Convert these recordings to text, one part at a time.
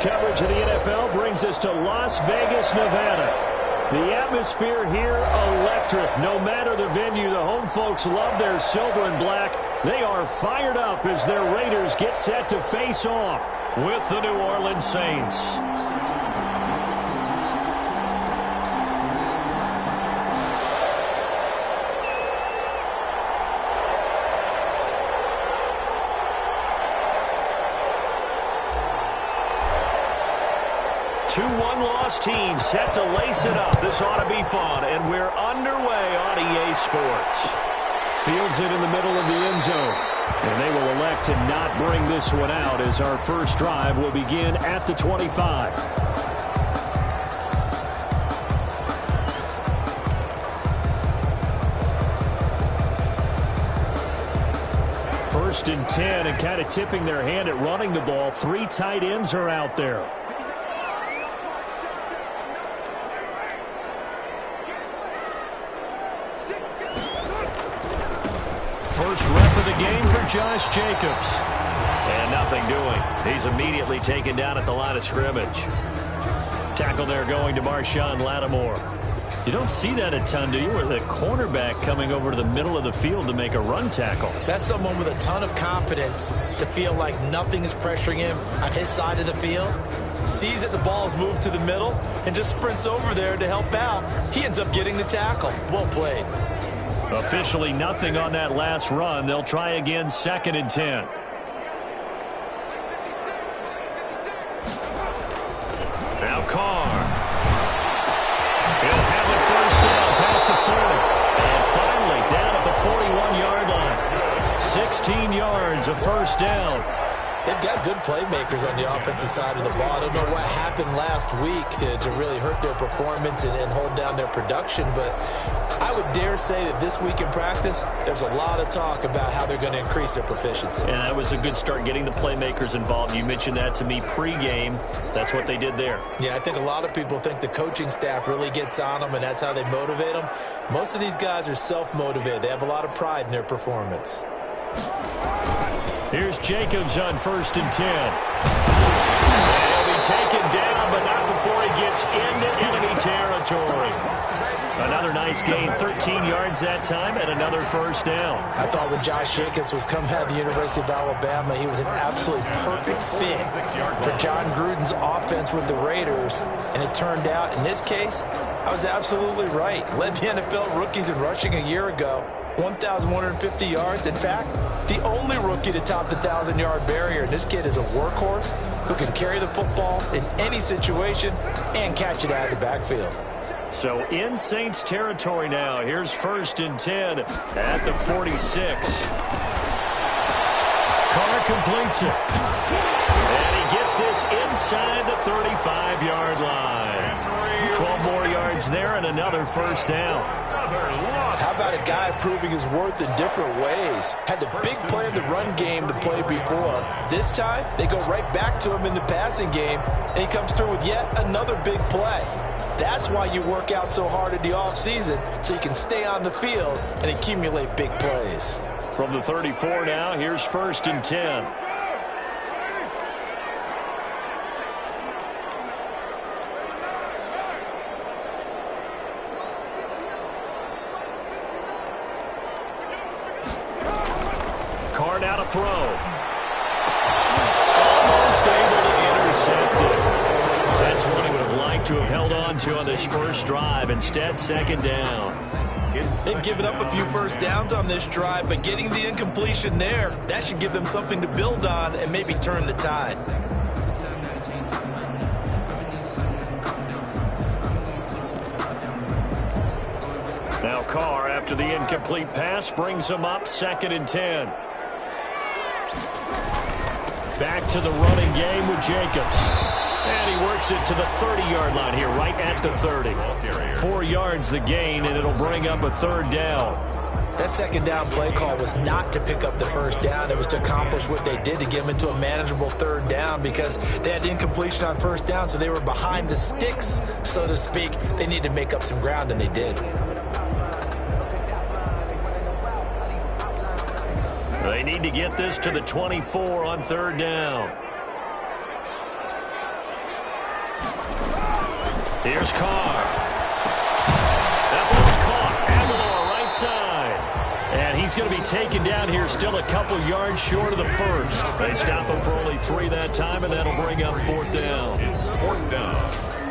coverage of the NFL brings us to Las Vegas, Nevada. The atmosphere here, electric. No matter the venue, the home folks love their silver and black. They are fired up as their Raiders get set to face off with the New Orleans Saints. Two one-loss teams set to lace it up. This ought to be fun, and we're underway on EA Sports. Fields it in the middle of the end zone, and they will elect to not bring this one out as our first drive will begin at the 25. First and 10, and kind of tipping their hand at running the ball. Three tight ends are out there. First rep of the game for Josh Jacobs. And nothing doing. He's immediately taken down at the line of scrimmage. Tackle there going to Marshawn Lattimore. You don't see that a ton, do you? Where the cornerback coming over to the middle of the field to make a run tackle. That's someone with a ton of confidence to feel like nothing is pressuring him on his side of the field. Sees that the ball is moved to the middle and just sprints over there to help out. He ends up getting the tackle. Well played. Officially nothing on that last run. They'll try again, second and 10. Now Carr. He'll have it first down past the 40. And finally down at the 41-yard line. 16 yards, a first down. They've got good playmakers on the offensive side of the ball. I don't know what happened last week to really hurt their performance and hold down their production, but I would dare say that this week in practice, there's a lot of talk about how they're going to increase their proficiency. And that was a good start, getting the playmakers involved. You mentioned that to me pregame. That's what they did there. Yeah, I think a lot of people think the coaching staff really gets on them, and that's how they motivate them. Most of these guys are self-motivated. They have a lot of pride in their performance. Here's Jacobs on first and 10. And he'll be taken down, but not before he gets into enemy territory. Another nice gain, 13 yards that time, and another first down. I thought when Josh Jacobs was coming out of the University of Alabama, he was an absolutely perfect fit for John Gruden's offense with the Raiders. And it turned out, in this case, I was absolutely right. Led the NFL rookies in rushing a year ago. 1,150 yards. In fact, the only rookie to top the 1,000-yard barrier. And this kid is a workhorse who can carry the football in any situation and catch it out of the backfield. So in Saints territory now. Here's first and 10 at the 46. Carr completes it. And he gets this inside the 35-yard line. 12 more yards there and another first down. How about a guy proving his worth in different ways? Had the big play in the run game to play before. This time, they go right back to him in the passing game, and he comes through with yet another big play. That's why you work out so hard in the offseason, so you can stay on the field and accumulate big plays. From the 34 now, here's first and 10. Carr now to throw. Almost able to intercept it. That's one he would have liked to have held on to on this first drive. Instead, second down. They've given up a few first downs on this drive, but getting the incompletion there, that should give them something to build on and maybe turn the tide. Now Carr, after the incomplete pass, brings him up second and 10. Back to the running game with Jacobs. And he works it to the 30-yard line here, right at the 30. 4 yards the gain, and it'll bring up a third down. That second down play call was not to pick up the first down. It was to accomplish what they did to get them into a manageable third down because they had incompletion on first down, so they were behind the sticks, so to speak. They needed to make up some ground, and they did. They need to get this to the 24 on third down. Here's Carr. That ball's caught. Aguilar right side. And he's going to be taken down here, still a couple yards short of the first. They stop him for only 3 that time, and that'll bring up 4th down. It's 4th down.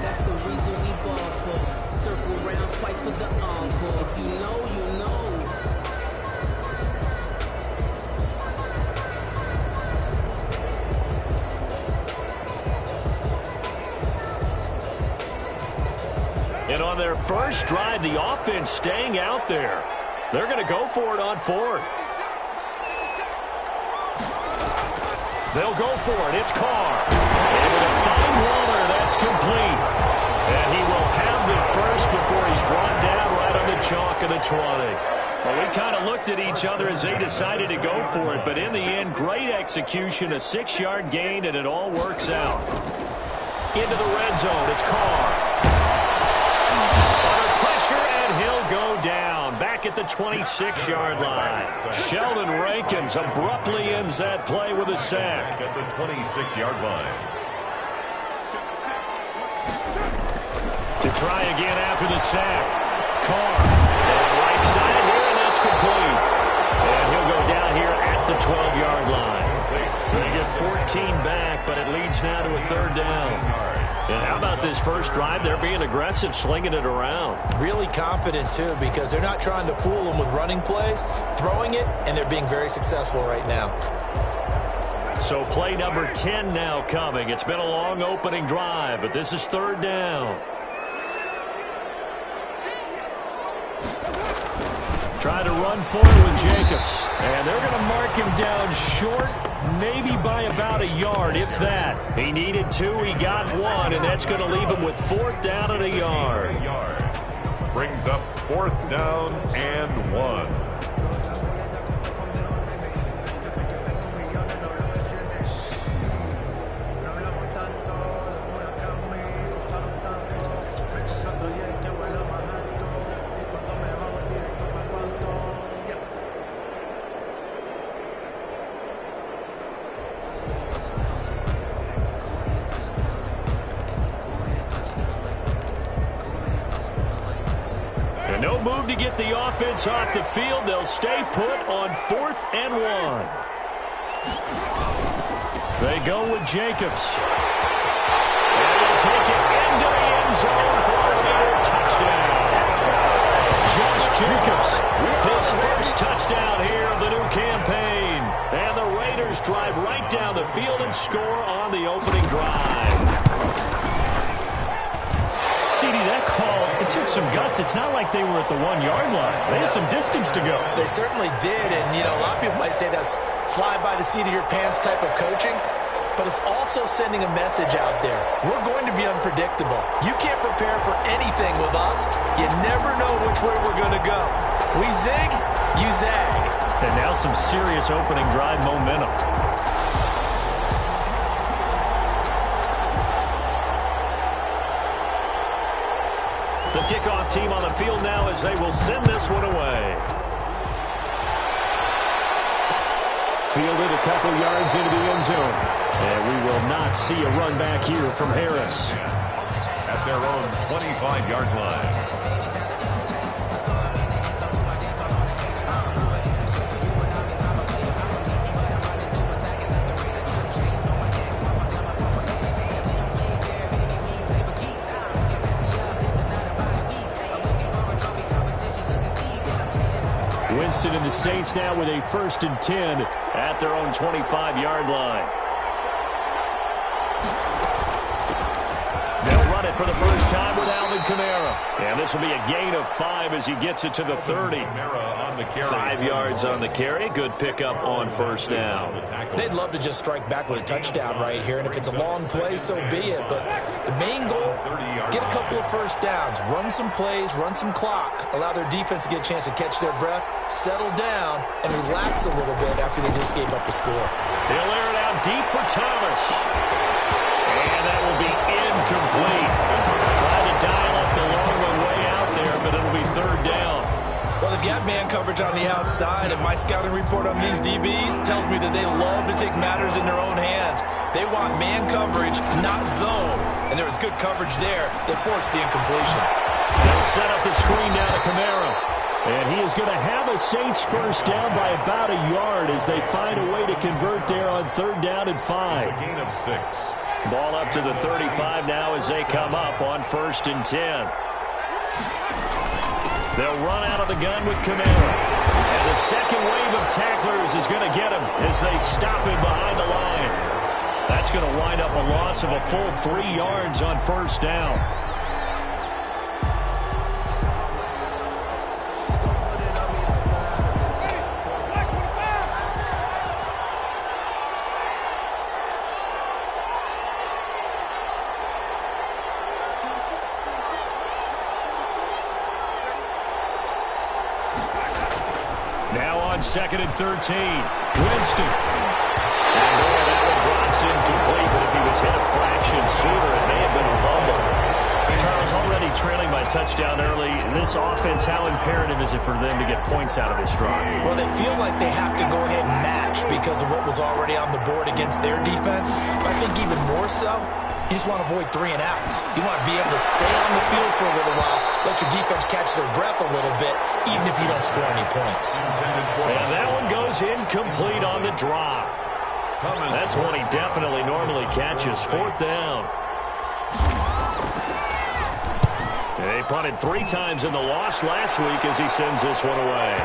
That's the reason we ball for. Circle around twice for the encore. If you know, you know. And on their first drive, the offense staying out there. They're going to go for it on 4th. They'll go for it. It's Carr. Able to find Waller. That's complete. And he will have the first before he's brought down right on the chalk of the 20. Well, we kind of looked at each other as they decided to go for it. But in the end, great execution, a 6-yard gain, and it all works out. Into the red zone. It's Carr. Under pressure, and he'll go down. Back at the 26-yard line. Sheldon Rankins abruptly ends that play with a sack. At the 26-yard line. To try again after the sack. Carr. Right side here, and that's complete. And he'll go down here at the 12-yard line. So they get 14 back, but it leads now to a 3rd down. And how about this first drive? They're being aggressive, slinging it around. Really confident, too, because they're not trying to fool them with running plays, throwing it, and they're being very successful right now. So play number 10 now coming. It's been a long opening drive, but this is 3rd down. Try to run forward with Jacobs. And they're going to mark him down short, maybe by about a yard, if that. He needed 2, he got 1, and that's going to leave him with 4th down and a yard. Brings up 4th down and 1. No move to get the offense off the field. They'll stay put on 4th and 1. They go with Jacobs. And they'll take it into the end zone for a Raider touchdown. Josh Jacobs, his first touchdown here of the new campaign. And the Raiders drive right down the field and score on the opening drive. CD, that call, it took some guts. It's not like they were at the 1-yard line. They had some distance to go. They certainly did, and, you know, a lot of people might say that's fly by the seat of your pants type of coaching, but it's also sending a message out there. We're going to be unpredictable. You can't prepare for anything with us. You never know which way we're going to go. We zig, you zag. And now some serious opening drive momentum. The kickoff team on the field now as they will send this one away. Fielded a couple yards into the end zone. And we will not see a run back here from Harris. At their own 25-yard line. Winston and the Saints now with a 1st and 10 at their own 25-yard line. They'll run it for the first time with Alvin Kamara. And this will be a gain of 5 as he gets it to the 30. 5 yards on the carry. Good pickup on 1st down. They'd love to just strike back with a touchdown right here, and if it's a long play, so be it. But the main goal, get a couple of 1st downs, run some plays, run some clock, allow their defense to get a chance to catch their breath, settle down, and relax a little bit after they just gave up a score. They'll air it out deep for Thomas. And that will be incomplete. Trying to dial up the long way out there, but it'll be 3rd down. Well, they've got man coverage on the outside, and my scouting report on these DBs tells me that they love to take matters in their own hands. They want man coverage, not zone. and there was good coverage there that forced the incompletion. They'll set up the screen now to Kamara. And he is going to have a Saints first down by about a yard as they find a way to convert there on 3rd down and 5. It's a gain of 6. Ball up to the 35 now as they come up on 1st and 10. They'll run out of the gun with Kamara. And the second wave of tacklers is going to get him as they stop him behind the line. That's going to wind up a loss of a full 3 yards on 1st down. Now on 2nd and 13. Winston. And that one drops incomplete, but if he was hit a fraction sooner, it may have been a fumble. Charles, already trailing by touchdown early. This offense, how imperative is it for them to get points out of this drive? Well, they feel like they have to go ahead and match because of what was already on the board against their defense. But I think even more so, you just want to avoid 3 and outs. You want to be able to stay on the field for a little while, let your defense catch their breath a little bit, even if you don't score any points. And that one goes incomplete on the drop. That's one he definitely normally catches. 4th down. They punted 3 times in the loss last week as he sends this one away.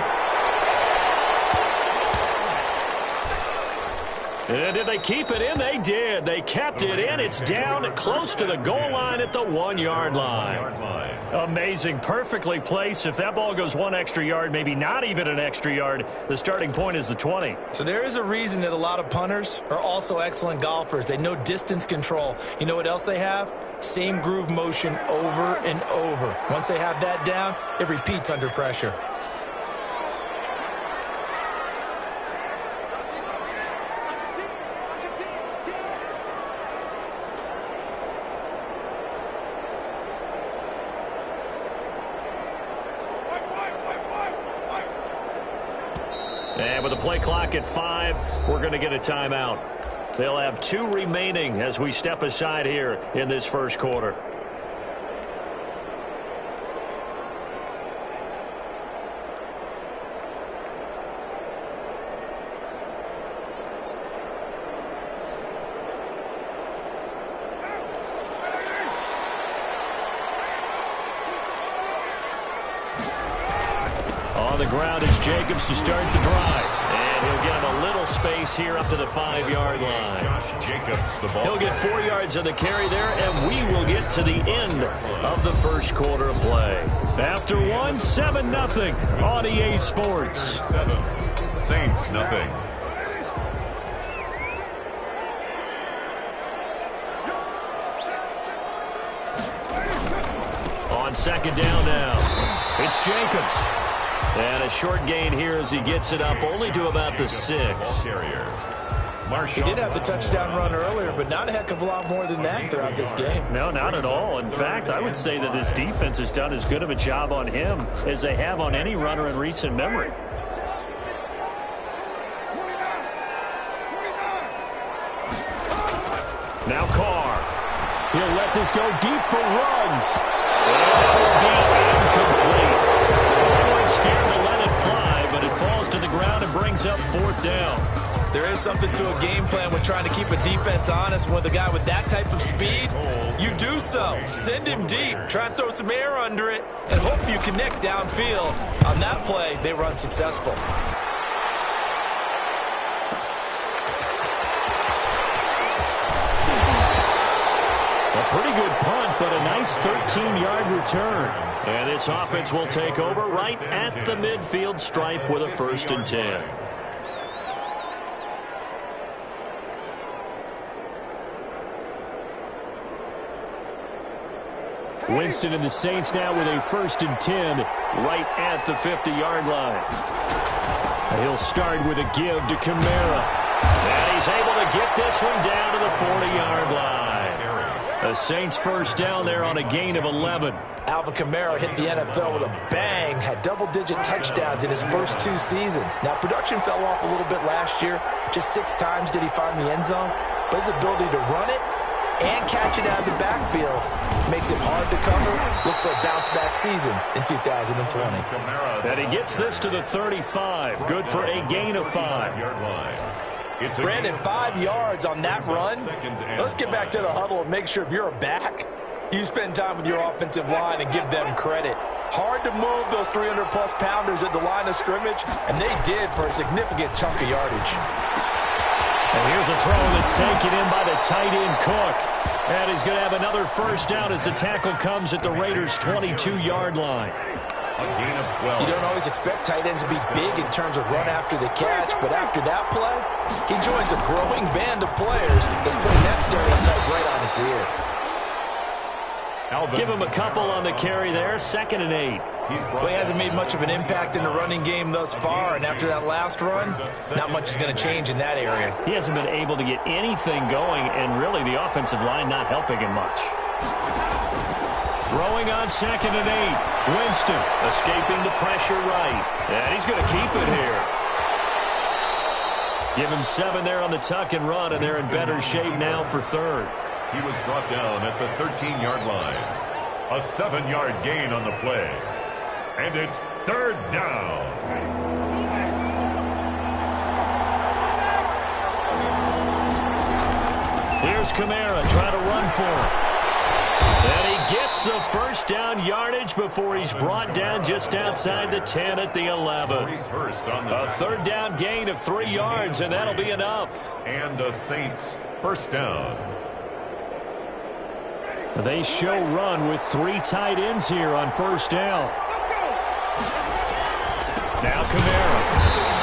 And did they keep it in? They did. They kept it in. It's down close to the goal line at the 1-yard line. Amazing. Perfectly placed. If that ball goes 1 extra yard, maybe not even an extra yard, the starting point is the 20. So there is a reason that a lot of punters are also excellent golfers. They know distance control. You know what else they have? Same groove motion over and over. Once they have that down, it repeats under pressure. And with the play clock at 5, we're going to get a timeout. They'll have 2 remaining as we step aside here in this first quarter. On the ground is Jacobs to start the drive. And he'll get him a little space here up to the 5-yard line. Josh Jacobs, the ball. He'll get 4 yards on the carry there, and we will get to the end of the first quarter of play. After 1, 7-0 on EA Sports. 7. Saints, nothing. On 2nd down now, it's Jacobs. And a short gain here as he gets it up only to about the 6. He did have the touchdown run earlier, but not a heck of a lot more than that throughout this game. No, not at all. In fact, I would say that this defense has done as good of a job on him as they have on any runner in recent memory. Now Carr. He'll let this go deep for Ruggs. And that will be incomplete. They weren't scared to let it fly, but it falls to the ground and brings up 4th down. There is something to a game plan with trying to keep a defense honest. With a guy with that type of speed, you do so. Send him deep. Try and throw some air under it and hope you connect downfield. On that play, they were unsuccessful. A pretty good punt, but a nice 13-yard return. And this offense will take over right at the midfield stripe with a 1st and 10. Winston and the Saints now with a 1st and 10 right at the 50-yard line. He'll start with a give to Kamara. And he's able to get this one down to the 40-yard line. The Saints first down there on a gain of 11. Alvin Kamara hit the NFL with a bang, had double-digit touchdowns in his first 2 seasons. Now, production fell off a little bit last year. Just 6 times did he find the end zone. But his ability to run it and catch it out of the backfield. Makes it hard to cover. Look for a bounce-back season in 2020. And he gets this to the 35. Good for a gain of 5. Brandon, 5 yards on that run. Let's get back to the huddle and make sure if you're a back, you spend time with your offensive line and give them credit. Hard to move those 300-plus pounders at the line of scrimmage, and they did for a significant chunk of yardage. And here's a throw that's taken in by the tight end Cook. And he's going to have another first down as the tackle comes at the Raiders' 22-yard line. A gain of 12. You don't always expect tight ends to be big in terms of run after the catch, but after that play, he joins a growing band of players that's putting that stereotype right on its ear. Give him a couple on the carry there, 2nd and 8. Well, he hasn't made much of an impact in the running game thus far, and after that last run, not much is going to change in that area. He hasn't been able to get anything going, and really the offensive line not helping him much. Throwing on 2nd and 8. Winston escaping the pressure right. And he's going to keep it here. Give him 7 there on the tuck and run, and they're in better shape now for 3rd. He was brought down at the 13-yard line. A 7-yard gain on the play. And it's 3rd down. Here's Kamara trying to run for him. And he gets the first down yardage before he's brought down just outside the 10 at the 11. A 3rd down gain of 3 yards, and that'll be enough. And the Saints first down. They show run with 3 tight ends here on first down. Now Kamara.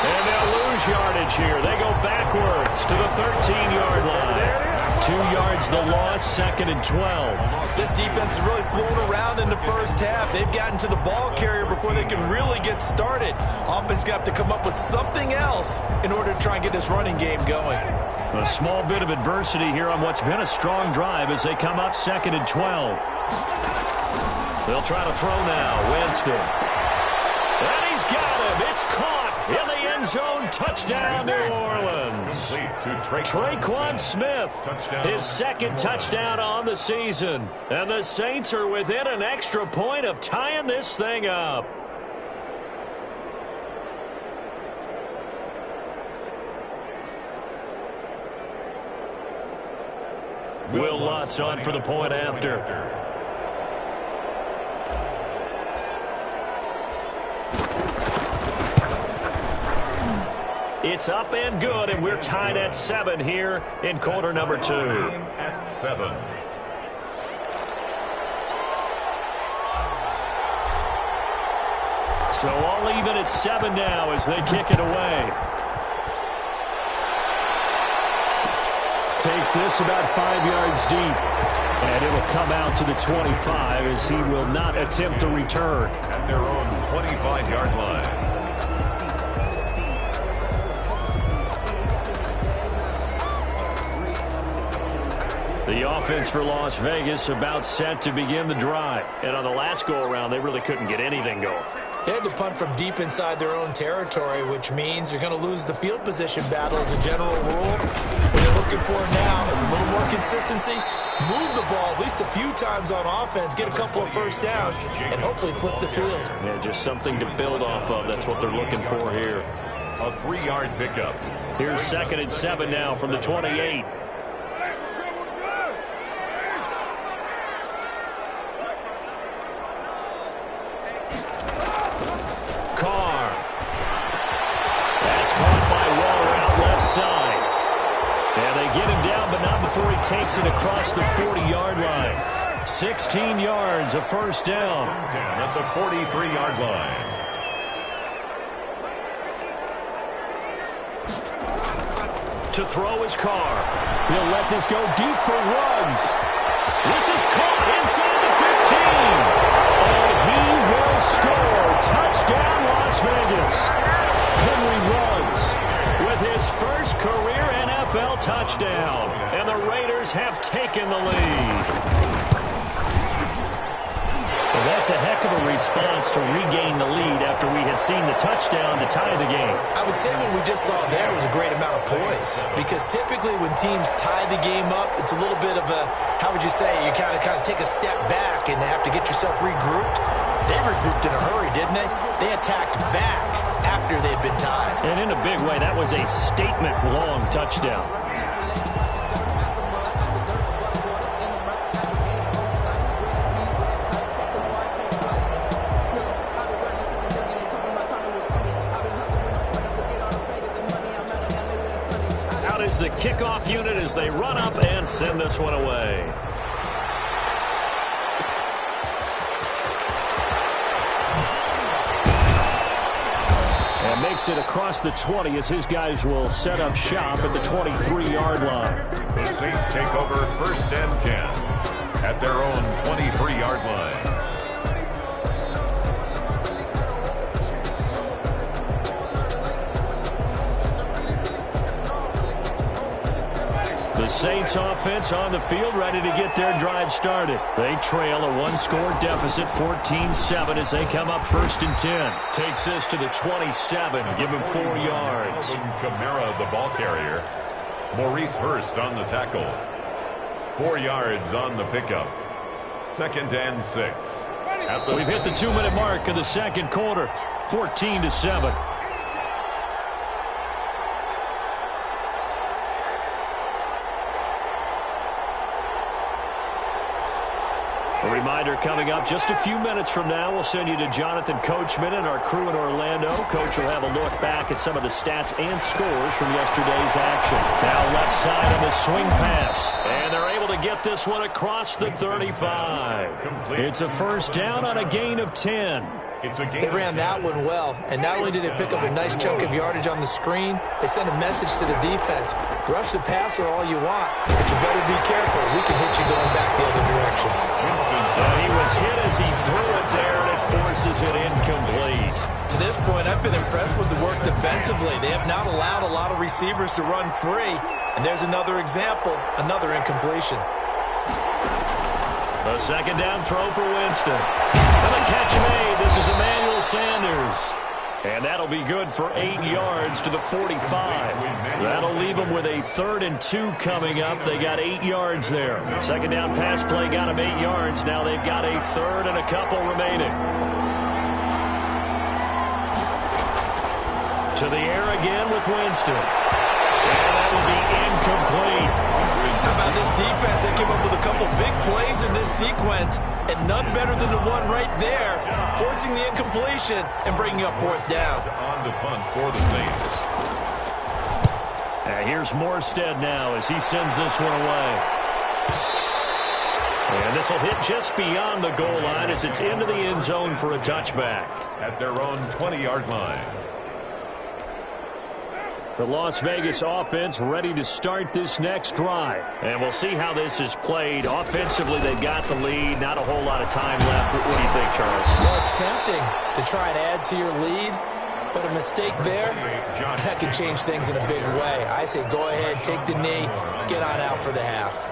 And they'll lose yardage here. They go backwards to the 13-yard line. 2 yards the loss, 2nd and 12. This defense has really flown around in the first half. They've gotten to the ball carrier before they can really get started. Offense going to have to come up with something else in order to try and get this running game going. A small bit of adversity here on what's been a strong drive as they come up 2nd and 12. They'll try to throw now. Winston. And he's got him. It's caught in the end zone. Touchdown, New Orleans. Traquan Smith, his 2nd touchdown on the season. And the Saints are within an extra point of tying this thing up. Will Lutz on for the point after. It's up and good, and we're tied at 7 here in quarter number 2. At 7. So all even at 7 now as they kick it away. Takes this about 5 yards deep. And it'll come out to the 25 as he will not attempt to return. At their own 25-yard line. The offense for Las Vegas about set to begin the drive. And on the last go-around, they really couldn't get anything going. They had to punt from deep inside their own territory, which means you're going to lose the field position battle as a general rule. What you're looking for now is a little more consistency. Move the ball at least a few times on offense, get a couple of first downs, and hopefully flip the field. Yeah, just something to build off of. That's what they're looking for here. A 3-yard pickup. Here's 2nd and 7 now from the 28. Before he takes it across the 40-yard line. 16 yards, a first down. At the 43-yard line. To throw his car. He'll let this go deep for Ruggs. This is caught inside the 15. And he will score. Touchdown, Las Vegas. Henry Ruggs with his first career NFL touchdown. And the Raiders have taken the lead. And that's that's a heck of a response to regain the lead after we had seen the touchdown to tie the game. I would say what we just saw there was a great amount of poise, because typically when teams tie the game up, it's a little bit of a, how would you say, you kind of take a step back and have to get yourself regrouped. They regrouped in a hurry, didn't they? They attacked back after they'd been tied. And in a big way, that was a statement-long touchdown. Out is the kickoff unit as they run up and send this one away. And makes it across the 20 as his guys will set up shop at the 23-yard line. The Saints take over 1st and 10 at their own 23-yard line. The Saints offense on the field, ready to get their drive started. They trail a one-score deficit, 14-7, as they come up 1st and 10. Takes this to the 27, give him 4 yards. Kamara, the ball carrier. Maurice Hurst on the tackle. 4 yards on the pickup. 2nd and 6. We've hit the 2-minute mark of the second quarter, 14-7. A reminder coming up just a few minutes from now, we'll send you to Jonathan Coachman and our crew in Orlando. Coach will have a look back at some of the stats and scores from yesterday's action. Now left side on the swing pass. And they're able to get this one across the 35. It's a first down on a gain of 10. They ran that one well, and not only did they pick up a nice chunk of yardage on the screen, they sent a message to the defense. Rush the passer all you want, but you better be careful. We can hit you going back the other direction. He was hit as he threw it there, and it forces it incomplete. To this point, I've been impressed with the work defensively. They have not allowed a lot of receivers to run free, and there's another example, another incompletion. A second down throw for Winston. And the catch made. This is Emmanuel Sanders. And that'll be good for 8 yards to the 45. That'll leave them with a 3rd and 2 coming up. They got 8 yards there. Second down pass play got them 8 yards. Now they've got a 3rd and a couple remaining. To the air again with Winston. And that will be incomplete. How about this defense? They came up with a couple big plays in this sequence, and none better than the one right there, forcing the incompletion and bringing up 4th down. On to punt for the Saints. Here's Morstead now as he sends this one away. And this will hit just beyond the goal line as it's into the end zone for a touchback. At their own 20-yard line. The Las Vegas offense ready to start this next drive. And we'll see how this is played. Offensively, they've got the lead. Not a whole lot of time left. What do you think, Charles? Well, it's tempting to try and add to your lead, but a mistake there, that can change things in a big way. I say go ahead, take the knee, get on out for the half.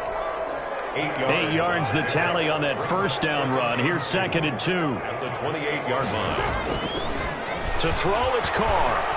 8 yards the tally on that first down run. Here's 2nd and 2. At the 28-yard line. To throw, it's Carr.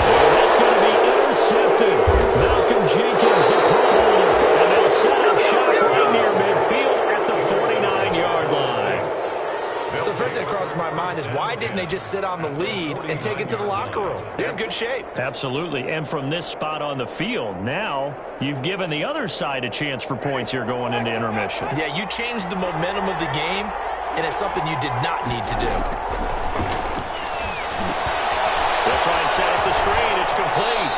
That's going to be intercepted. Malcolm Jenkins, the Pro Bowler, and they'll set up shop right near midfield at the 49-yard line. So the first thing that crossed my mind is why didn't they just sit on the lead and take it to the locker room? They're in good shape. Absolutely, and from this spot on the field, now you've given the other side a chance for points here going into intermission. Yeah, you changed the momentum of the game, and it's something you did not need to do. They'll try and set up the screen. It's complete.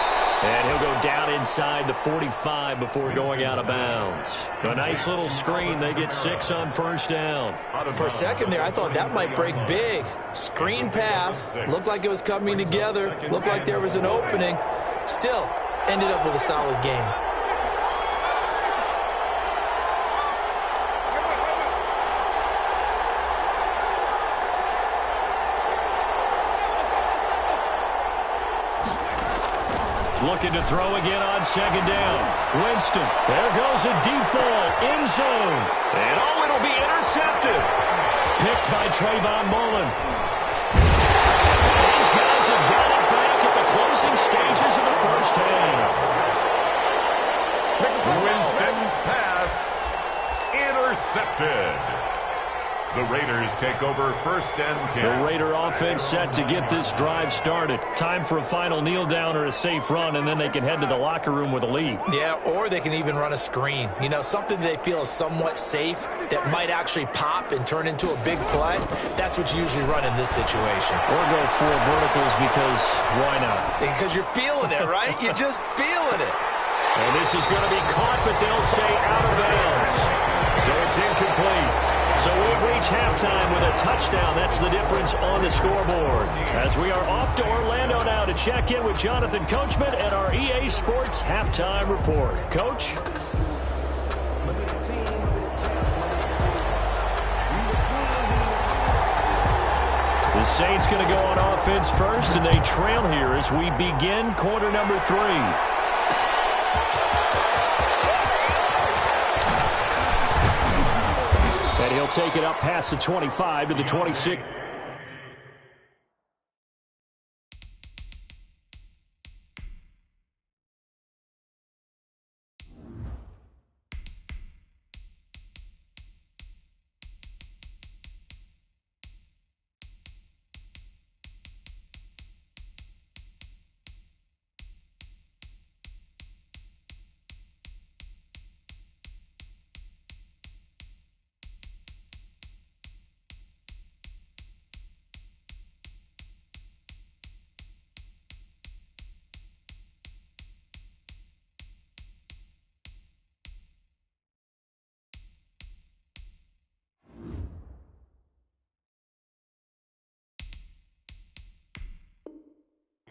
And he'll go down inside the 45 before going out of bounds. A nice little screen. They get 6 on first down. For a second there, I thought that might break big. Screen pass. Looked like it was coming together. Looked like there was an opening. Still, ended up with a solid game. Looking to throw again on second down. Winston. There goes a deep ball. End zone. And it'll be intercepted. Picked by Trayvon Mullen. These guys have got it back at the closing stages of the first half. Winston's pass intercepted. The Raiders take over first and 10. The Raider offense set to get this drive started. Time for a final kneel down or a safe run, and then they can head to the locker room with a lead. Yeah, or they can even run a screen. You know, something they feel is somewhat safe that might actually pop and turn into a big play. That's what you usually run in this situation. Or go 4 verticals because why not? Because you're feeling it, right? You're just feeling it. And this is going to be caught, but they'll say out of bounds. So it's incomplete. So we've reached halftime with a touchdown. That's the difference on the scoreboard. As we are off to Orlando now to check in with Jonathan Coachman and our EA Sports Halftime Report. Coach? The Saints going to go on offense first, and they trail here as we begin quarter number 3. And he'll take it up past the 25 to the 26.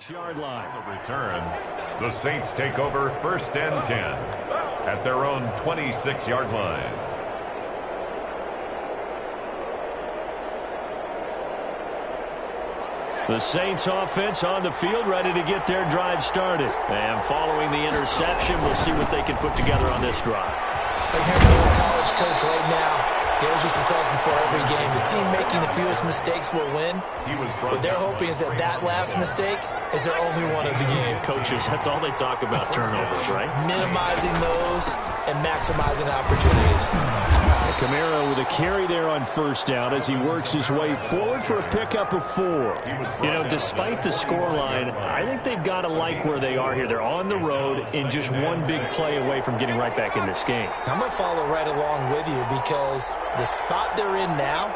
Yard line. The return. The Saints take over first and 10 at their own 26-yard line. The Saints offense on the field, ready to get their drive started. And following the interception, we'll see what they can put together on this drive. I'm here with a college coach right now. He always used to tell us before every game, the team making the fewest mistakes will win. What they're hoping is that that last mistake is their only one of the game. Coaches, that's all they talk about, turnovers, right? Minimizing those and maximizing opportunities. Camaro with a carry there on first down as he works his way forward for a pickup of 4. You know, despite the scoreline, I think they've got to like where they are here. They're on the road and just one big play away from getting right back in this game. I'm going to follow right along with you because the spot they're in now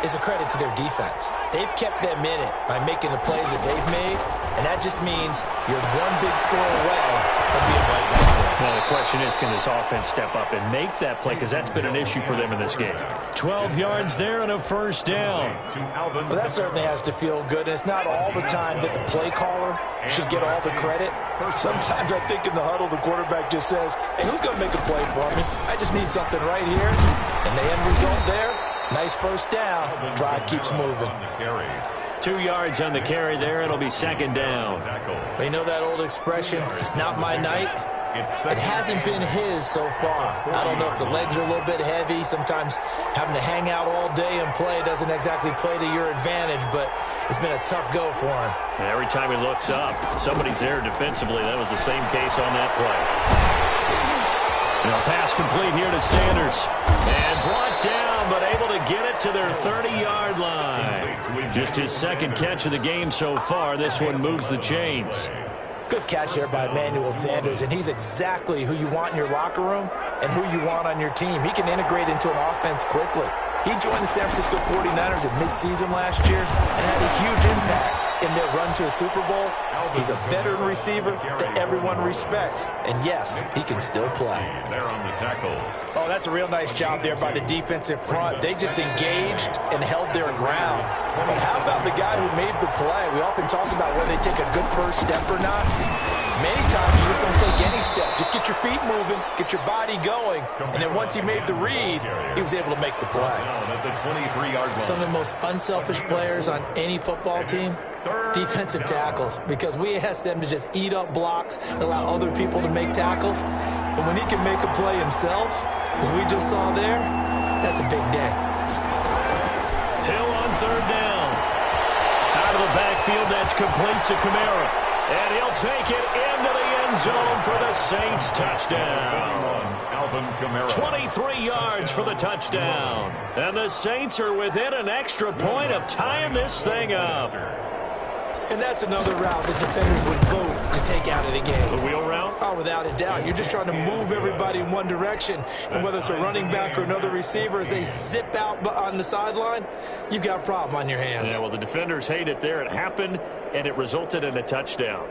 is a credit to their defense. They've kept them in it by making the plays that they've made, and that just means you're one big score away from being right back there. Well, the question is, can this offense step up and make that play? Because that's been an issue for them in this game. 12 yards there and a first down. Well, that certainly has to feel good. And it's not all the time that the play caller should get all the credit. Sometimes I think in the huddle, the quarterback just says, hey, who's going to make a play for me? I just need something right here. And the end result there, nice first down. Drive keeps moving. 2 yards on the carry there. It'll be second down. Well, you know that old expression, it's not my night? It hasn't been his so far. I don't know if the legs are a little bit heavy. Sometimes having to hang out all day and play doesn't exactly play to your advantage, but it's been a tough go for him. And every time he looks up, somebody's there defensively. That was the same case on that play. Now pass complete here to Sanders. And brought down, but able to get it to their 30-yard line. Just his second catch of the game so far. This one moves the chains. Good catch there by Emmanuel Sanders, and he's exactly who you want in your locker room and who you want on your team. He can integrate into an offense quickly. He joined the San Francisco 49ers at midseason last year and had a huge impact in their run to a Super Bowl. He's a veteran receiver that everyone respects. And yes, he can still play. There on the tackle. Oh, that's a real nice job there by the defensive front. They just engaged and held their ground. But how about the guy who made the play? We often talk about whether they take a good first step or not. Many times you just don't take any step. Just get your feet moving, get your body going, and then once he made the read, he was able to make the play. At the 23-yard line. Some of the most unselfish players on any football team Defensive tackles, because we ask them to just eat up blocks and allow other people to make tackles. But when he can make a play himself, as we just saw there, that's a big day. Hill on third down. Out of the backfield, that's complete to Kamara. And he'll take it into the end zone for the Saints touchdown. 23 yards for the touchdown. And the Saints are within an extra point of tying this thing up. And that's another route that defenders would vote to take out of the game. The wheel route? Oh, without a doubt. You're just trying to move everybody in one direction. And whether it's a running back or another receiver, as they zip out on the sideline, you've got a problem on your hands. Yeah, well, the defenders hate it there. It happened, and it resulted in a touchdown.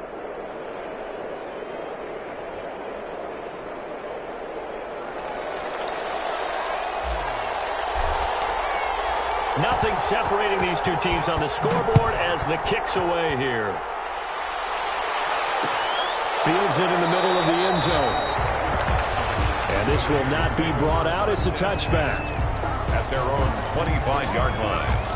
Nothing separating these two teams on the scoreboard as the kick's away here. Fields it in the middle of the end zone. And this will not be brought out. It's a touchback. At their own 25-yard line.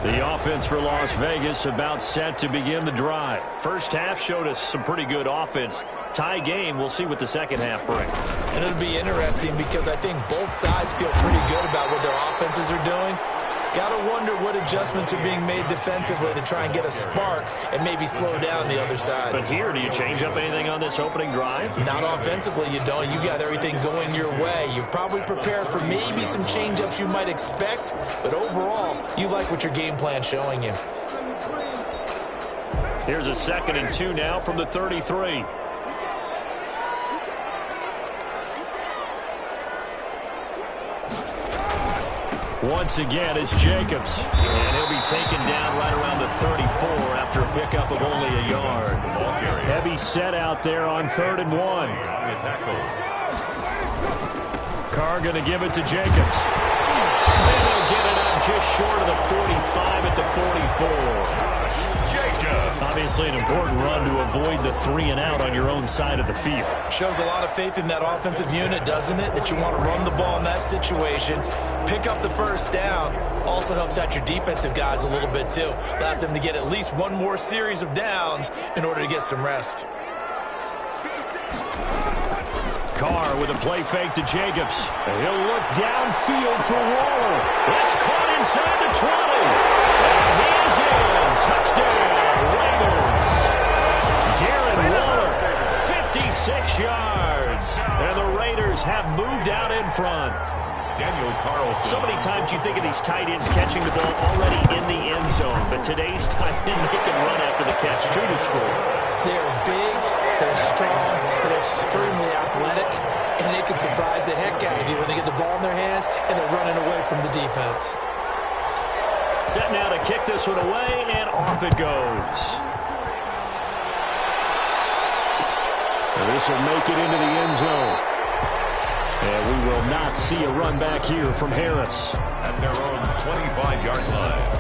The offense for Las Vegas about set to begin the drive. First half showed us some pretty good offense. Tie game, we'll see what the second half brings. And it'll be interesting because I think both sides feel pretty good about what their offenses are doing. Got to wonder what adjustments are being made defensively to try and get a spark and maybe slow down the other side. But here, do you change up anything on this opening drive? Not offensively, you don't. You got everything going your way. You've probably prepared for maybe some change-ups you might expect, but overall, you like what your game plan's showing you. Here's a 2nd and 2 now from the 33. Once again, it's Jacobs. And he'll be taken down right around the 34 after a pickup of only a yard. Heavy set out there on 3rd and 1. Carr going to give it to Jacobs. And he'll get it out just short of the 45 at the 44. Obviously an important run to avoid the 3 and out on your own side of the field. Shows a lot of faith in that offensive unit, doesn't it? That you want to run the ball in that situation. Pick up the first down. Also helps out your defensive guys a little bit too. Allows them to get at least one more series of downs in order to get some rest. Carr with a play fake to Jacobs. He'll look downfield for Waller. That's caught inside the 20. And he is in. Touchdown, Raiders. Darren Waller, 56 yards. And the Raiders have moved out in front. Daniel Carlson. So many times you think of these tight ends catching the ball already in the end zone, but today's tight end, they can run after the catch too to score. They're big, they're strong, they're extremely athletic, and they can surprise the heck out of you when they get the ball in their hands and they're running away from the defense. Set now to kick this one away, and off it goes. And this will make it into the end zone. And we will not see a run back here from Harris. At their own 25-yard line.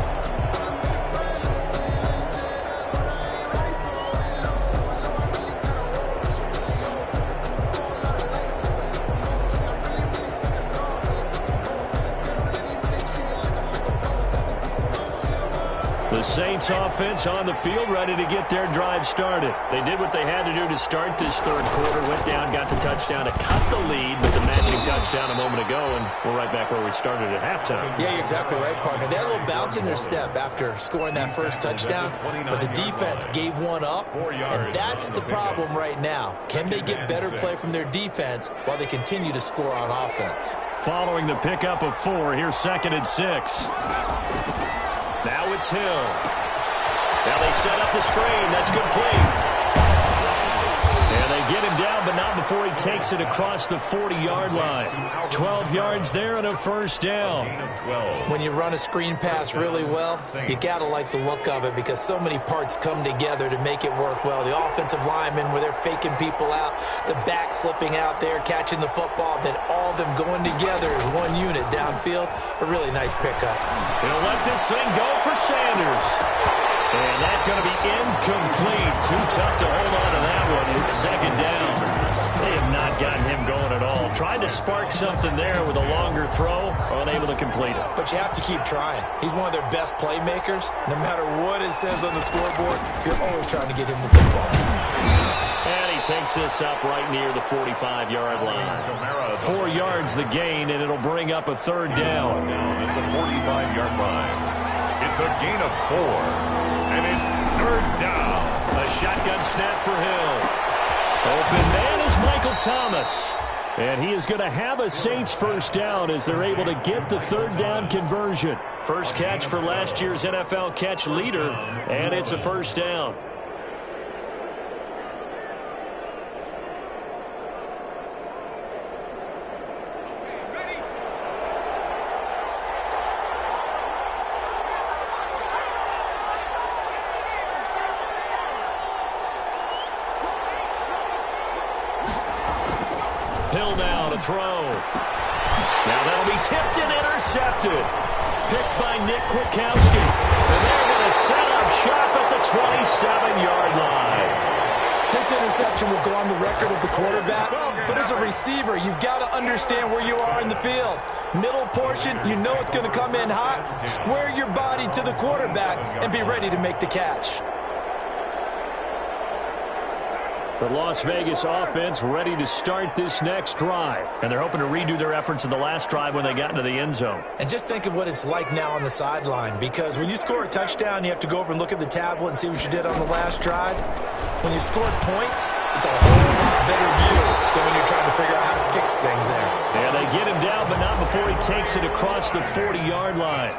The Saints offense on the field, ready to get their drive started. They did what they had to do to start this third quarter, went down, got the touchdown to cut the lead with the matching touchdown a moment ago, and we're right back where we started at halftime. Yeah, you're exactly right, partner. They had a little bounce in their step after scoring that first touchdown, but the defense gave one up, and that's the problem right now. Can they get better play from their defense while they continue to score on offense? Following the pickup of 4, here's 2nd and 6. Now it's Hill. Now they set up the screen. That's complete. And they get him down, but not before he takes it across the 40-yard line. 12 yards there and a first down. When you run a screen pass really well, you got to like the look of it because so many parts come together to make it work well. The offensive linemen, where they're faking people out, the back slipping out there, catching the football, then all of them going together as one unit downfield. A really nice pickup. He'll let this thing go for Sanders. And that's going to be incomplete. Too tough to hold on to that one. It's 2nd down. They have not gotten him going at all. Try Tried to spark something there with a longer throw, unable to complete it. But you have to keep trying. He's one of their best playmakers. No matter what it says on the scoreboard, you're always trying to get him the football. And he takes this up right near the 45-yard line. 4 yards the gain, and it'll bring up a third down. Down at the 45-yard line. It's a gain of 4, and it's third down. A shotgun snap for Hill. Open man is Michael Thomas. And he is going to have a Saints first down as they're able to get the third down conversion. First catch for last year's NFL catch leader, and it's a first down. Hill now to throw. Now that'll be tipped and intercepted. Picked by Nick Kwiatkowski. And they're going to set up shop at the 27-yard line. This interception will go on the record of the quarterback, but as a receiver, you've got to understand where you are in the field. Middle portion, you know it's going to come in hot. Square your body to the quarterback and be ready to make the catch. The Las Vegas offense ready to start this next drive. And they're hoping to redo their efforts in the last drive when they got into the end zone. And just think of what it's like now on the sideline, because when you score a touchdown, you have to go over and look at the tablet and see what you did on the last drive. When you scored points, it's a whole lot better view than when you're trying to figure out how to fix things there. Yeah, they get him down, but not before he takes it across the 40-yard line.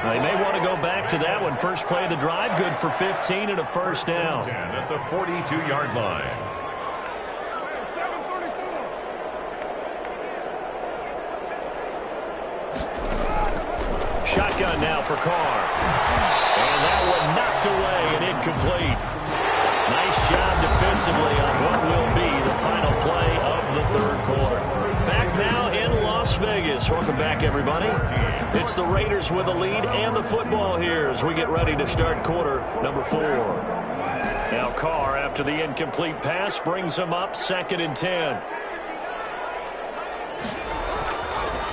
They may want to go back to that one. First play of the drive, good for 15 and a first down. At the 42-yard line. Shotgun now for Carr. And that one knocked away and incomplete. Nice job defensively on what will be the final play of the third quarter. Back now in Las Vegas. Welcome back, everybody. It's the Raiders with the lead and the football here as we get ready to start quarter number 4. Now Carr, after the incomplete pass, brings him up 2nd and 10.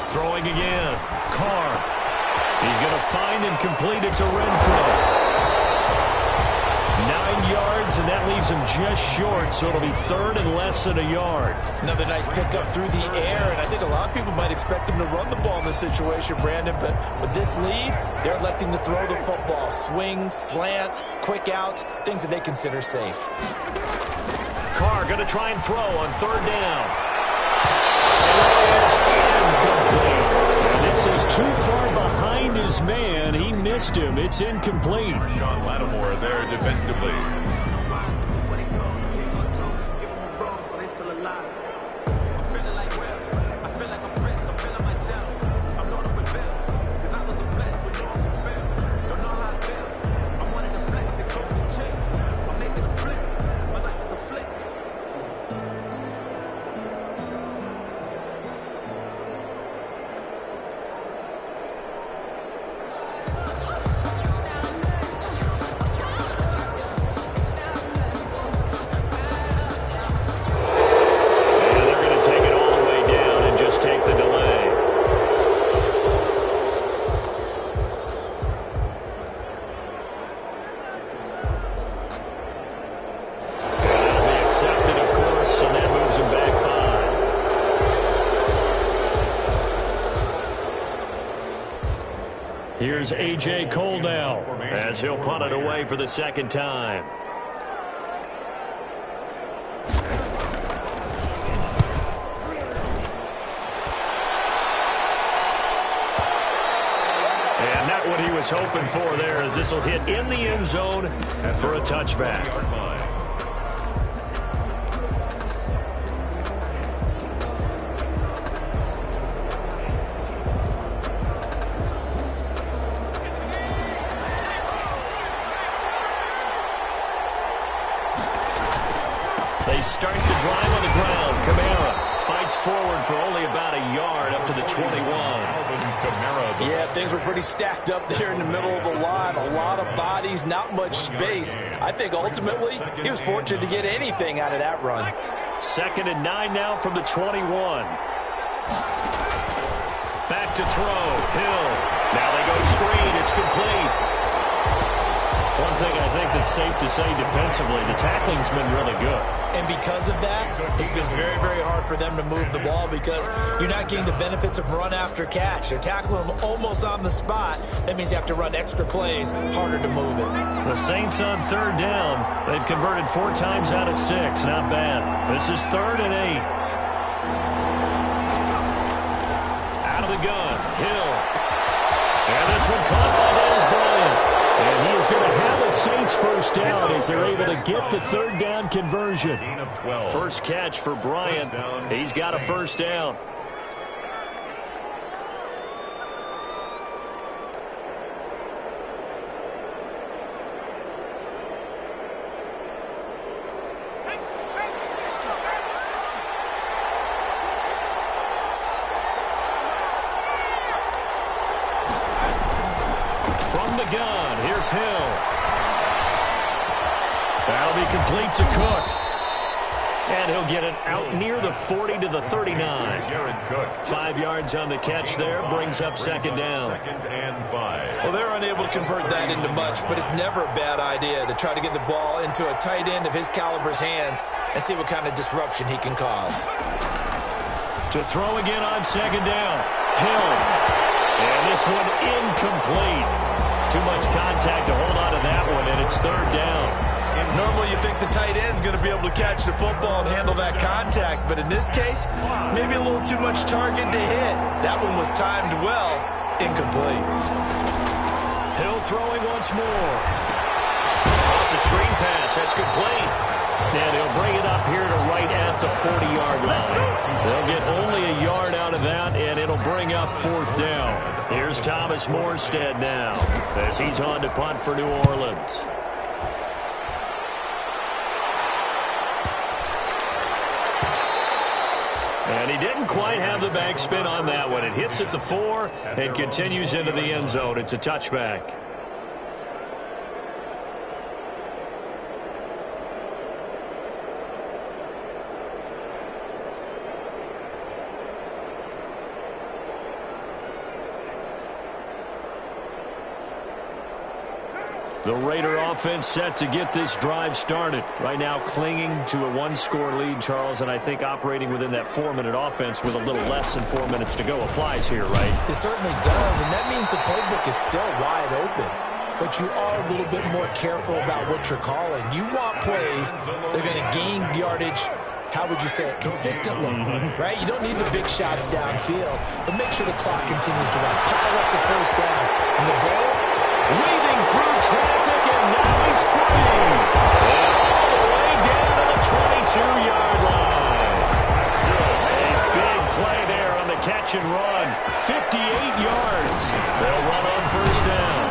Throwing again. Carr. He's going to find and complete it to Renfro. 9 yards, and that leaves him just short, so it'll be third and less than a yard. Another nice pickup through the air, and I think a lot of people might expect him to run the ball in this situation, Brandon, but with this lead, they're electing to throw the football. Swings, slants, quick outs, things that they consider safe. Carr going to try and throw on third down. And that is incomplete. And this is too far behind his man. He missed him. It's incomplete. Sean Lattimore there defensively. Here's A.J. Cole now as he'll punt it away for the second time. And not what he was hoping for there, as this will hit in the end zone for a touchback. They start the drive on the ground. Kamara fights forward for only about a yard up to the 21. Yeah, things were pretty stacked up there in the middle of the line. A lot of bodies, not much space. I think ultimately he was fortunate to get anything out of that run. 2nd and 9 now from the 21. Back to throw. Hill. Now they go screen. It's complete. One thing I think that's safe to say defensively, the tackling's been really good. And because of that, it's been very, very hard for them to move the ball because you're not getting the benefits of run after catch. They're tackling them almost on the spot. That means you have to run extra plays, harder to move it. The Saints on third down. They've converted 4 times out of 6. Not bad. This is 3rd and 8. Out of the gun. Hill. And this one caught by Dez Bryant. And he is going to have a Saints first down as they're able to get the 3rd down conversion. First catch for Bryant. He's got a first down. From the gun, here's Hill. That'll be complete to Cook. And he'll get it out near the 40 to the 39. 5 yards on the catch there, brings up 2nd down. 2nd and 5. Well, they're unable to convert that into much, but it's never a bad idea to try to get the ball into a tight end of his caliber's hands and see what kind of disruption he can cause. To throw again on 2nd down. Hill. And this one incomplete. Too much contact to hold on to that one, and it's 3rd down. Normally you think the tight end's going to be able to catch the football and handle that contact, but in this case, maybe a little too much target to hit. That one was timed well, incomplete. Hill throwing once more. It's a screen pass. That's complete. And he'll bring it up here to right at the 40-yard line. They'll get only a yard out of that, and it'll bring up 4th down. Here's Thomas Morstead now as he's on to punt for New Orleans. And he didn't quite have the backspin on that one. It hits at the 4 and continues into the end zone. It's a touchback. The Raider offense set to get this drive started. Right now clinging to a 1-score lead, Charles, and I think operating within that 4-minute offense with a little less than 4 minutes to go applies here, right? It certainly does, and that means the playbook is still wide open. But you are a little bit more careful about what you're calling. You want plays that are going to gain yardage, how would you say it, consistently, right? You don't need the big shots downfield, but make sure the clock continues to run. Pile up the first downs, and the goal, weaving through traffic, and now he's free. And all the way down to the 22-yard line. A big play there on the catch and run. 58 yards. They'll run on first down.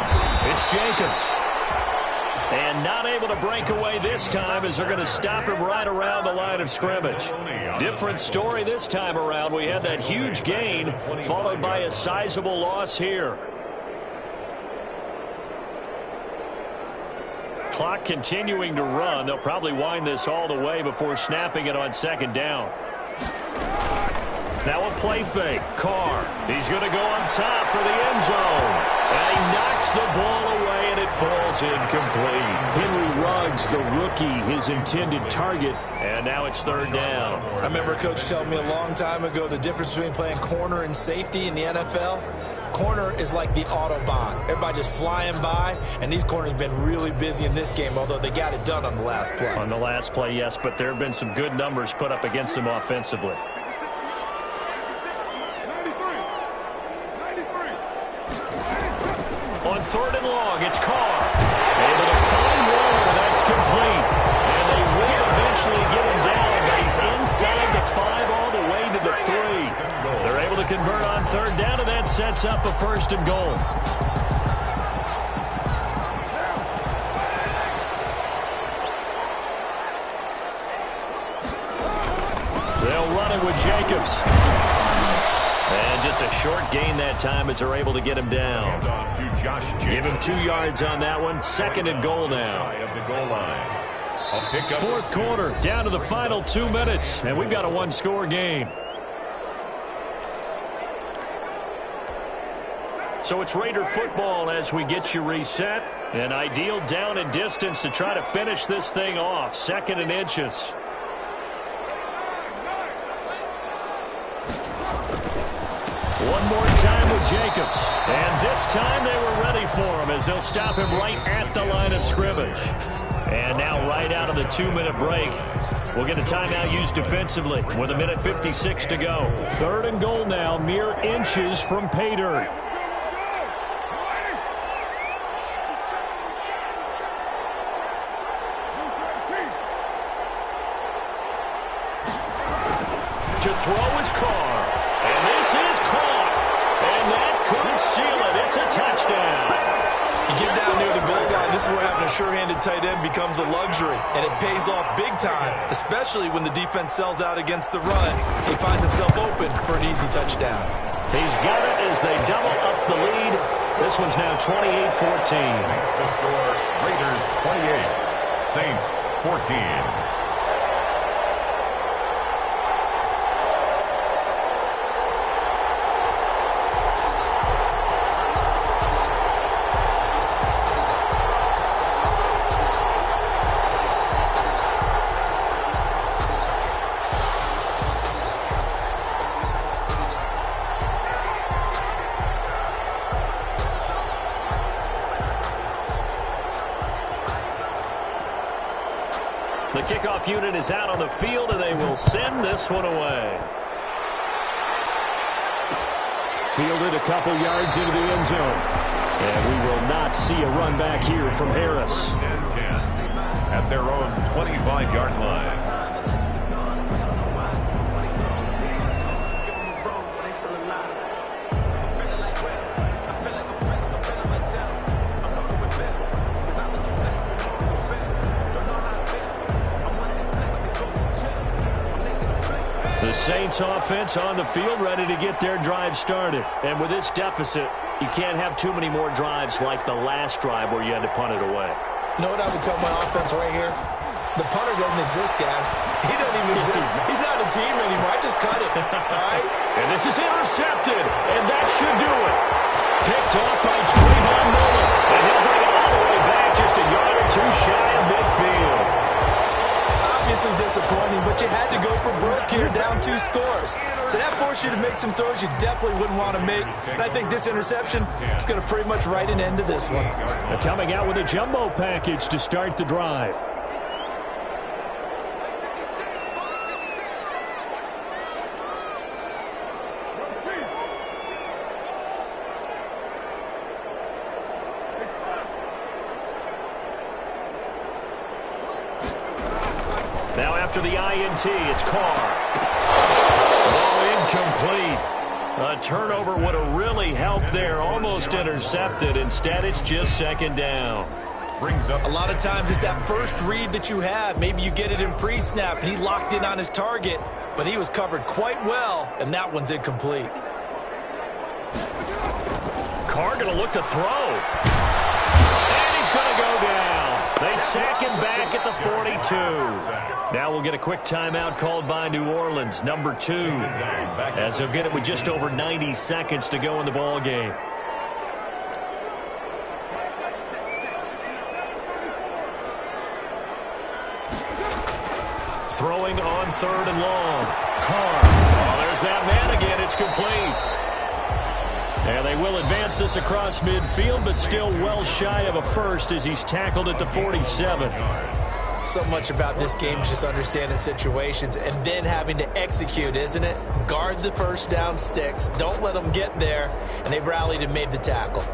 It's Jacobs. And not able to break away this time as they're going to stop him right around the line of scrimmage. Different story this time around. We had that huge gain followed by a sizable loss here. Clock continuing to run. They'll probably wind this all the way before snapping it on 2nd down. Now a play fake. Carr. He's going to go on top for the end zone. And he knocks the ball away, and it falls incomplete. Henry Ruggs, the rookie, his intended target. And now it's 3rd down. I remember Coach telling me a long time ago the difference between playing corner and safety in the NFL. Corner is like the Autobahn. Everybody just flying by, and these corners have been really busy in this game, although they got it done on the last play. On the last play, yes, but there have been some good numbers put up against them offensively. On 3rd and long, it's Carr. Able to find Warner. That's complete. And they will eventually get him down, but he's inside the 5 all the way to the 3. They're able to convert on 3rd down, and that sets up a 1st and goal. They'll run it with Jacobs. And just a short gain that time as they're able to get him down. Give him 2 yards on that one. 2nd and goal now. 4th quarter, down to the final 2 minutes, and we've got a 1-score game. So it's Raider football as we get you reset. An ideal down and distance to try to finish this thing off. 2nd and inches. One more time with Jacobs. And this time they were ready for him as they'll stop him right at the line of scrimmage. And now right out of the 2-minute break, we'll get a timeout used defensively with 1:56 to go. 3rd and goal now, mere inches from pay dirt. To throw is Carr. And this is caught. And that could seal it. It's a touchdown. You get down near the goal line, this is where having a sure-handed tight end becomes a luxury, and it pays off big time, especially when the defense sells out against the run. He finds himself open for an easy touchdown. He's got it as they double up the lead. This one's now 28-14. Makes the score Raiders 28, Saints 14. The kickoff unit is out on the field, and they will send this one away. Fielded a couple yards into the end zone. And we will not see a run back here from Harris. And 10 at their own 25-yard line. The Saints offense on the field ready to get their drive started. And with this deficit, you can't have too many more drives like the last drive where you had to punt it away. You know what I would tell my offense right here? The punter doesn't exist, guys. He doesn't even exist. He's not a team anymore. I just cut it. All right? And this is intercepted, and that should do it. Picked off by Trayvon Mullen. And he'll bring it all the way back just a yard or two shy of midfield. Obviously disappointing, but you had to go for broke here, down 2 scores. So that forced you to make some throws you definitely wouldn't want to make. And I think this interception is going to pretty much write an end to this one. They're coming out with a jumbo package to start the drive. Now after the INT, it's Carr. Ball incomplete. A turnover would have really helped there. Almost intercepted. Instead, it's just 2nd down. Brings up a lot of times it's that first read that you have. Maybe you get it in pre-snap, and he locked in on his target, but he was covered quite well, and that one's incomplete. Carr going to look to throw. And he's going to go down. They sack him back at the 42. Now we'll get a quick timeout called by New Orleans, number 2, as they'll get it with just over 90 seconds to go in the ball game. Throwing on 3rd and long. Carr. Oh, there's that man again. It's complete. And they will advance this across midfield, but still well shy of a first as he's tackled at the 47. So much about this game is just understanding situations and then having to execute, isn't it? Guard the first down sticks. Don't let them get there. And they rallied and made the tackle.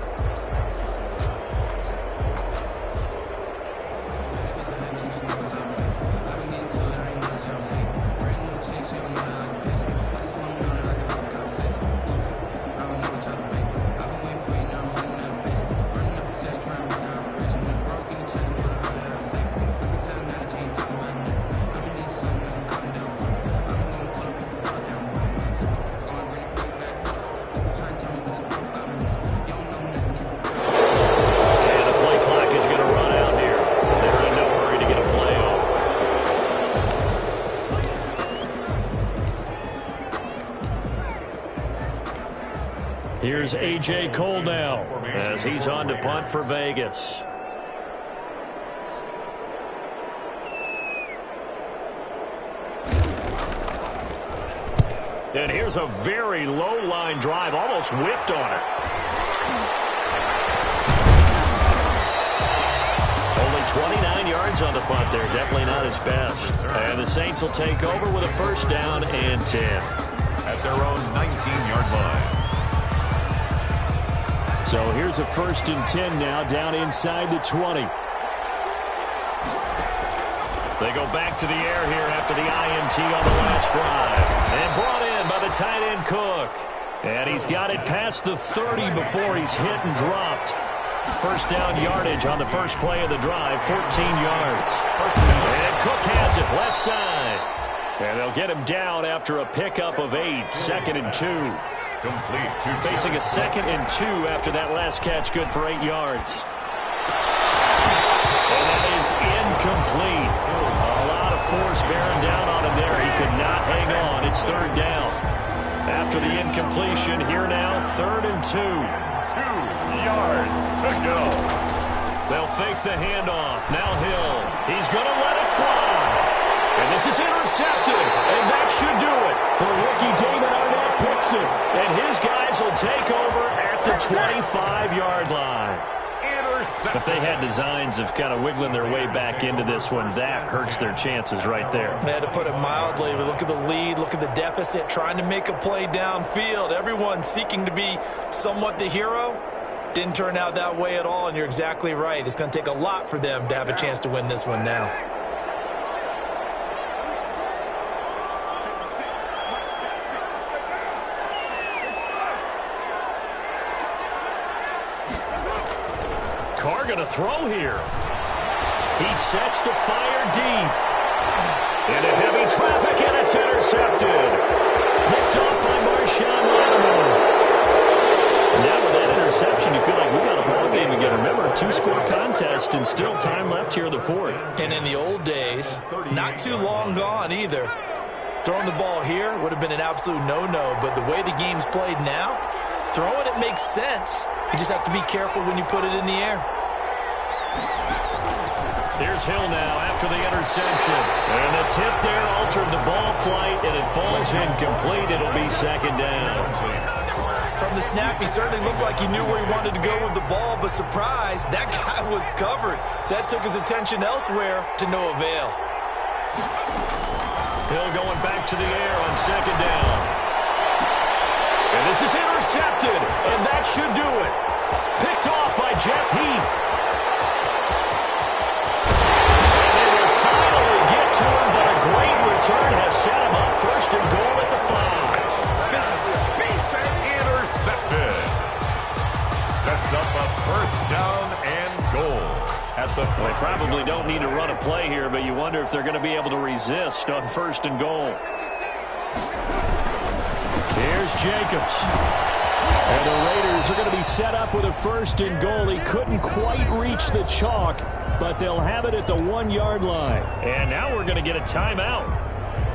Here's A.J. Cole now as he's on to punt for Vegas. And here's a very low line drive, almost whiffed on it. Only 29 yards on the punt there, definitely not his best. And the Saints will take over with a first down and 10. At their own 19-yard line. So here's a first and 10 now, down inside the 20. They go back to the air here after the INT on the last drive. And brought in by the tight end Cook. And he's got it past the 30 before he's hit and dropped. First down yardage on the first play of the drive, 14 yards. And Cook has it left side. And they'll get him down after a pickup of 8, 2nd and 2. Complete to Facing a 2nd and 2 after that last catch, good for 8 yards. And that is incomplete. A lot of force bearing down on him there. He could not hang on. It's 3rd down. After the incompletion, here now, 3rd and 2. 2 yards to go. They'll fake the handoff. Now Hill. He's going to let it fly. And this is intercepted. And that should do it. The rookie David Arnett picks it. And his guys will take over at the 25-yard line. If they had designs of kind of wiggling their way back into this one, that hurts their chances right there. They had to put it mildly. We look at the lead, look at the deficit, trying to make a play downfield. Everyone seeking to be somewhat the hero. Didn't turn out that way at all, and you're exactly right. It's going to take a lot for them to have a chance to win this one now. Carr going to throw here. He sets to fire deep. Into heavy traffic, and it's intercepted. Picked up by Marshawn Lattimore. And now with that interception, you feel like we got a ball game again. Remember, 2-score contest and still time left here in the 4th. And in the old days, not too long gone either. Throwing the ball here would have been an absolute no-no, but the way the game's played now, throwing it makes sense. You just have to be careful when you put it in the air. Here's Hill now after the interception. And the tip there altered the ball flight, and it falls incomplete. It'll be 2nd down. From the snap, he certainly looked like he knew where he wanted to go with the ball, but surprise, that guy was covered. So that took his attention elsewhere to no avail. Hill going back to the air on 2nd down. And this is intercepted, and that should do it. Picked off by Jeff Heath. And they will finally get to him, but a great return has set him up. 1st and goal at the 5. Intercepted. Sets up a 1st down and goal at the 5. They probably don't need to run a play here, but you wonder if they're going to be able to resist on 1st and goal. Here's Jacobs. And the Raiders are going to be set up with a 1st and goal. He couldn't quite reach the chalk, but they'll have it at the 1-yard line. And now we're going to get a timeout.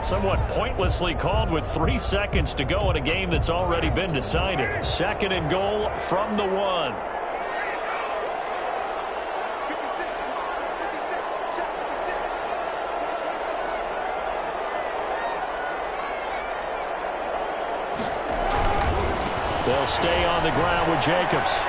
Somewhat pointlessly called with 3 seconds to go in a game that's already been decided. 2nd and goal from the 1. They'll stay on the ground with Jacobs.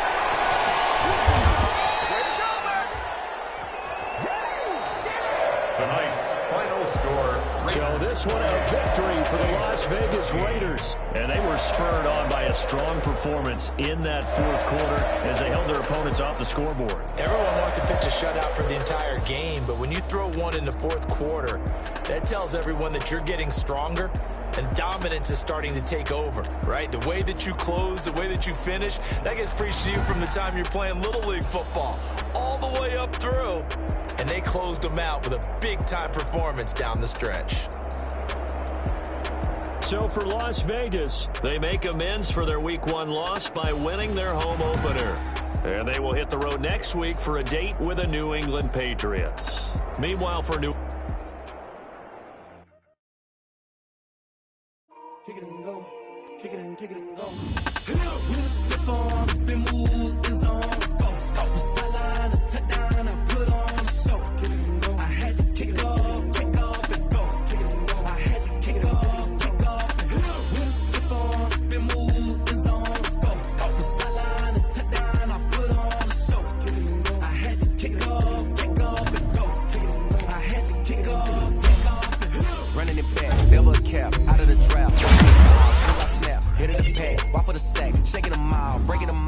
Tonight's final score. So this one a victory for the Las Vegas Raiders. And they were spurred on by a strong performance in that 4th quarter as they held their opponents off the scoreboard. Everyone wants to pitch a shutout for the entire game, but when you throw one in the 4th quarter, that tells everyone that you're getting stronger and dominance is starting to take over, right? The way that you close, the way that you finish, that gets preached to you from the time you're playing Little League football all the way up through. And they closed them out with a big-time performance down the stretch. So for Las Vegas, they make amends for their Week 1 loss by winning their home opener. And they will hit the road next week for a date with the New England Patriots. Meanwhile, for New Kick it and go. kick it and go. With a stiff on, spin move, is on, go. From sideline to touchdown, I put on a show. I had to kick off and go. I had to kick off and go. With a stiff on, spin move, is on, go. From sideline to touchdown, I put on a show. I had to kick off and go. I had to kick off and go. Running it back, never a cap, out of the draft. Snap, hit it the pad, walk for the sack, shaking them out, breaking them